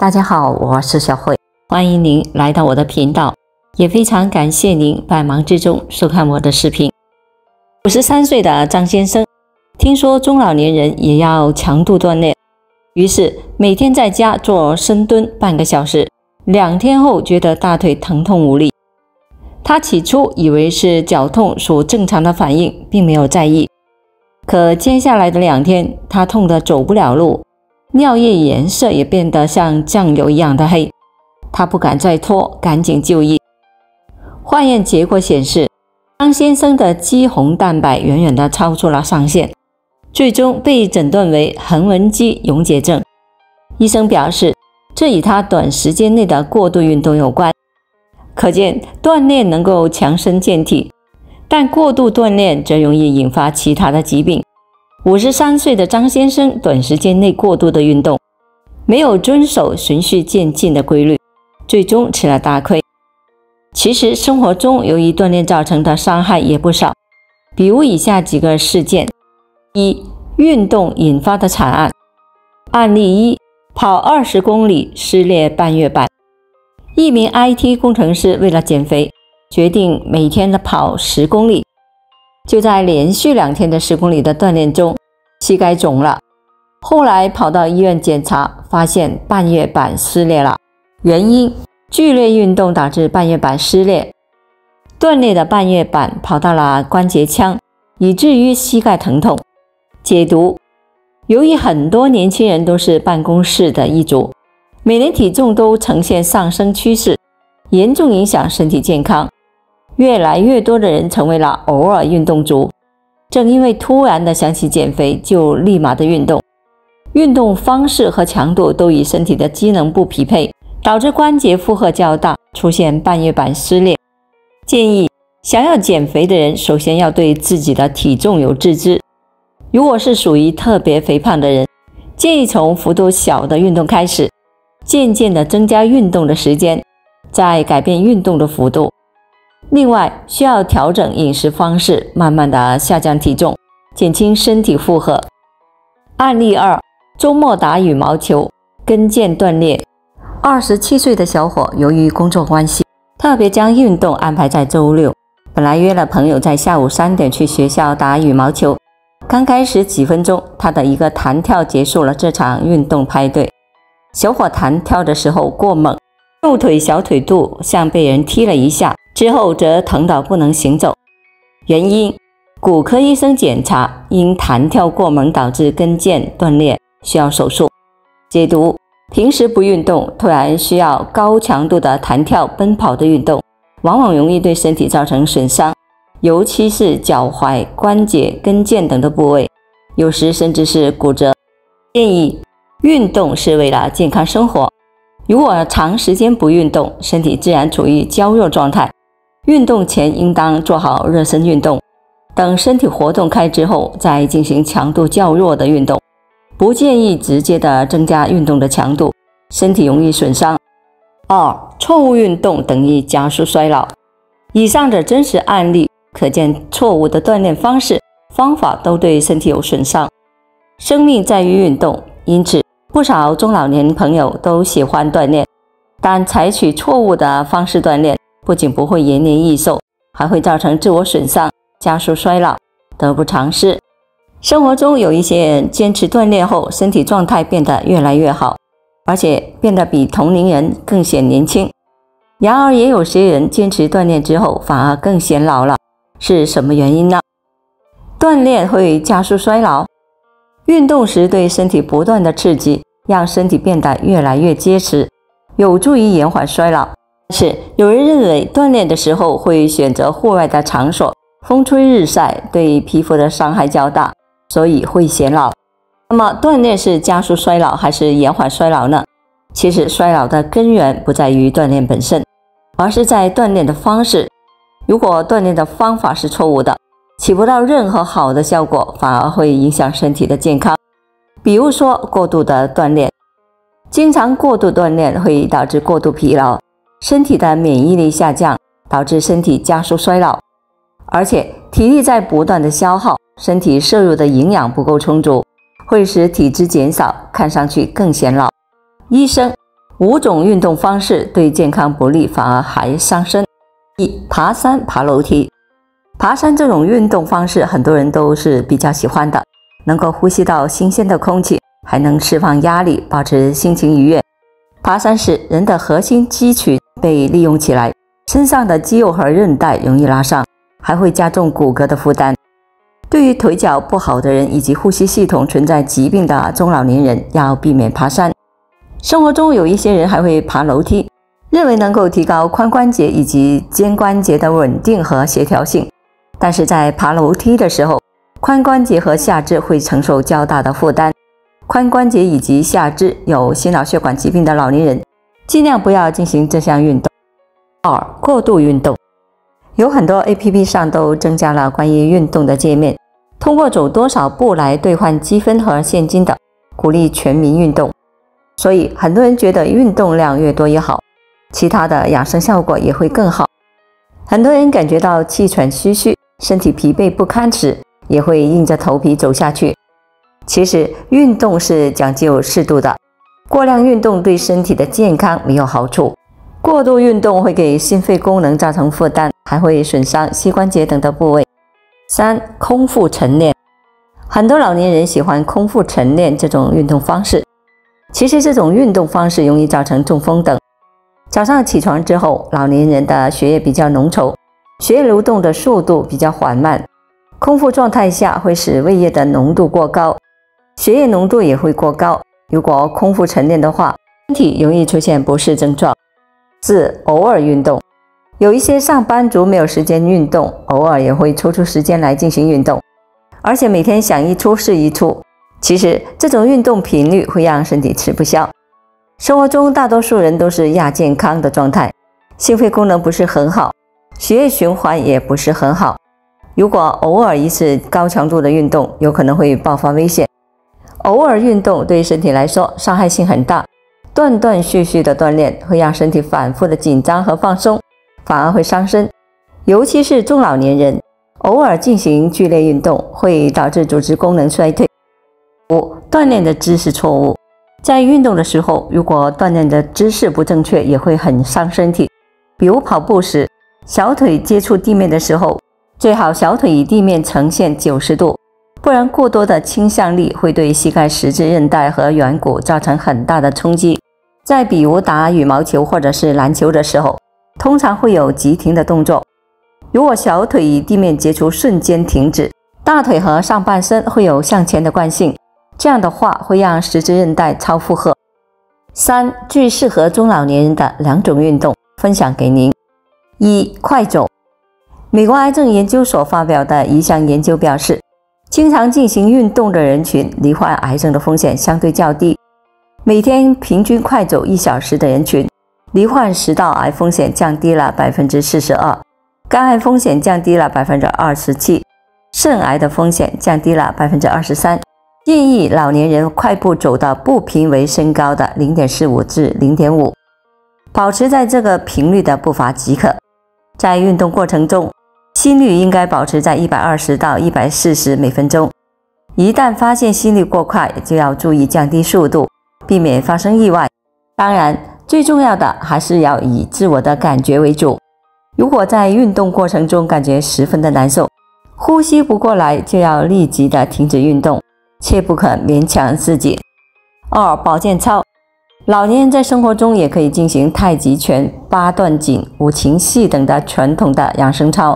大家好，我是小慧，欢迎您来到我的频道，也非常感谢您百忙之中收看我的视频。53岁的张先生听说中老年人也要强度锻炼，于是每天在家做深蹲半个小时，2天后觉得大腿疼痛无力。他起初以为是脚痛属正常的反应，并没有在意。可接下来的2天，他痛得走不了路，尿液颜色也变得像酱油一样的黑。他不敢再拖，赶紧就医。化验结果显示，张先生的肌红蛋白远远地超出了上限，最终被诊断为横纹肌溶解症。医生表示，这与他短时间内的过度运动有关。可见锻炼能够强身健体，但过度锻炼则容易引发其他的疾病。53岁的张先生短时间内过度的运动，没有遵守循序渐进的规律，最终吃了大亏。其实生活中由于锻炼造成的伤害也不少，比如以下几个事件：一、运动引发的惨案。案例1，跑20公里撕裂半月板。一名 IT 工程师为了减肥，决定每天的跑10公里。就在连续2天的10公里的锻炼中，膝盖肿了。后来跑到医院检查，发现半月板撕裂了。原因：剧烈运动导致半月板撕裂，断裂的半月板跑到了关节腔，以至于膝盖疼痛。解读：由于很多年轻人都是办公室的一族，每年体重都呈现上升趋势，严重影响身体健康。越来越多的人成为了偶尔运动族，正因为突然的想起减肥就立马的运动，运动方式和强度都与身体的机能不匹配，导致关节负荷较大，出现半月板撕裂。建议想要减肥的人，首先要对自己的体重有自知。如果是属于特别肥胖的人，建议从幅度小的运动开始，渐渐地增加运动的时间，再改变运动的幅度。另外，需要调整饮食方式，慢慢地下降体重，减轻身体负荷。案例2，周末打羽毛球，跟腱断裂。27岁的小伙由于工作关系，特别将运动安排在周6。本来约了朋友在下午3点去学校打羽毛球，刚开始几分钟，他的一个弹跳结束了这场运动派对。小伙弹跳的时候过猛，右腿小腿肚像被人踢了一下，之后则疼到不能行走。原因：骨科医生检查，因弹跳过猛导致跟腱断裂，需要手术。解读：平时不运动，突然需要高强度的弹跳奔跑的运动，往往容易对身体造成损伤，尤其是脚踝、关节、跟腱等的部位，有时甚至是骨折。建议运动是为了健康生活，如果长时间不运动，身体自然处于娇弱状态。运动前应当做好热身运动，等身体活动开之后再进行强度较弱的运动，不建议直接的增加运动的强度，身体容易损伤。2. 错误运动等于加速衰老。以上的真实案例可见，错误的锻炼方式、方法都对身体有损伤。生命在于运动，因此不少中老年朋友都喜欢锻炼，但采取错误的方式锻炼，不仅不会延年益寿，还会造成自我损伤，加速衰老，得不偿失。生活中有一些人坚持锻炼后，身体状态变得越来越好，而且变得比同龄人更显年轻。然而也有些人坚持锻炼之后反而更显老了，是什么原因呢？锻炼会加速衰老。运动时对身体不断的刺激，让身体变得越来越结实，有助于延缓衰老。但是有人认为锻炼的时候会选择户外的场所，风吹日晒对皮肤的伤害较大，所以会显老。那么锻炼是加速衰老还是延缓衰老呢？其实衰老的根源不在于锻炼本身，而是在锻炼的方式。如果锻炼的方法是错误的，起不到任何好的效果，反而会影响身体的健康。比如说过度的锻炼，经常过度锻炼会导致过度疲劳，身体的免疫力下降，导致身体加速衰老。而且体力在不断的消耗，身体摄入的营养不够充足，会使体质减少，看上去更显老。医生5种运动方式对健康不利，反而还伤身。1. 爬山、爬楼梯。爬山这种运动方式，很多人都是比较喜欢的，能够呼吸到新鲜的空气，还能释放压力，保持心情愉悦。爬山时，人的核心肌群被利用起来，身上的肌肉和韧带容易拉伤，还会加重骨骼的负担。对于腿脚不好的人以及呼吸系统存在疾病的中老年人，要避免爬山。生活中有一些人还会爬楼梯，认为能够提高髋关节以及肩关节的稳定和协调性。但是在爬楼梯的时候，髋关节和下肢会承受较大的负担。髋关节以及下肢有心脑血管疾病的老年人，尽量不要进行这项运动。2. 过度运动。有很多 APP 上都增加了关于运动的界面，通过走多少步来兑换积分和现金的，鼓励全民运动。所以很多人觉得运动量越多越好，其他的养生效果也会更好。很多人感觉到气喘吁吁，身体疲惫不堪时，也会硬着头皮走下去。其实运动是讲究适度的，过量运动对身体的健康没有好处，过度运动会给心肺功能造成负担，还会损伤膝关节等的部位。3. 空腹晨练。很多老年人喜欢空腹晨练这种运动方式，其实这种运动方式容易造成中风等。早上起床之后，老年人的血液比较浓稠，血液流动的速度比较缓慢，空腹状态下会使胃液的浓度过高，血液浓度也会过高。如果空腹晨练的话，身体容易出现不适症状。4. 偶尔运动。有一些上班族没有时间运动，偶尔也会抽出时间来进行运动，而且每天想一出是一出。其实这种运动频率会让身体吃不消。生活中大多数人都是亚健康的状态，心肺功能不是很好，血液循环也不是很好。如果偶尔一次高强度的运动，有可能会爆发危险。偶尔运动对身体来说伤害性很大，断断续续的锻炼会让身体反复的紧张和放松，反而会伤身。尤其是中老年人，偶尔进行剧烈运动会导致组织功能衰退。5. 锻炼的姿势错误。在运动的时候，如果锻炼的姿势不正确，也会很伤身体。比如跑步时，小腿接触地面的时候，最好小腿与地面呈现90度，不然过多的倾向力会对膝盖十字韧带和软骨造成很大的冲击。再比如打羽毛球或者是篮球的时候，通常会有急停的动作，如果小腿与地面接触瞬间停止，大腿和上半身会有向前的惯性，这样的话会让十字韧带超负荷。3. 最适合中老年人的2种运动分享给您。1. 快走。美国癌症研究所发表的一项研究表示，经常进行运动的人群罹患癌症的风险相对较低。每天平均快走1小时的人群，罹患食道癌风险降低了 42%， 肝癌风险降低了 27%， 肾癌的风险降低了 23%。建议老年人快步走到不平为身高的 0.45 至 0.5， 保持在这个频率的步伐即可。在运动过程中，心率应该保持在120到140每分钟。一旦发现心率过快，就要注意降低速度，避免发生意外。当然，最重要的还是要以自我的感觉为主。如果在运动过程中感觉十分的难受，呼吸不过来，就要立即的停止运动，切不可勉强自己。2. 保健操。老年人在生活中也可以进行太极拳、八段锦、五禽戏等的传统的养生操，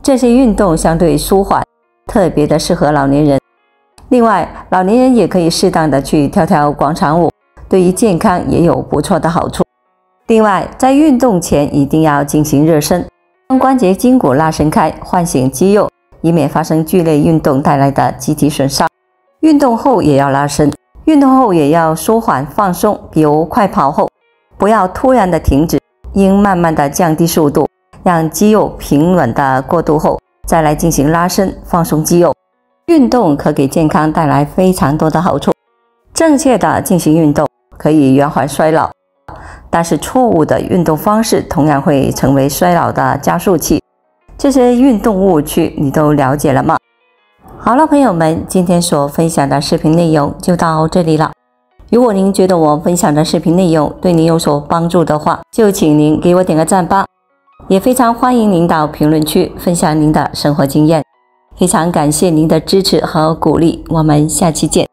这些运动相对舒缓，特别的适合老年人。另外，老年人也可以适当的去跳跳广场舞，对于健康也有不错的好处。另外，在运动前一定要进行热身，将关节筋骨拉伸开，唤醒肌肉，以免发生剧烈运动带来的机体损伤。运动后也要拉伸，运动后也要舒缓放松，比如快跑后，不要突然的停止，应慢慢的降低速度，让肌肉平稳的过渡后，再来进行拉伸，放松肌肉。运动可给健康带来非常多的好处。正确的进行运动可以延缓衰老，但是错误的运动方式同样会成为衰老的加速器。这些运动误区你都了解了吗？好了，朋友们，今天所分享的视频内容就到这里了。如果您觉得我分享的视频内容对您有所帮助的话，就请您给我点个赞吧。也非常欢迎您到评论区分享您的生活经验。非常感谢您的支持和鼓励，我们下期见。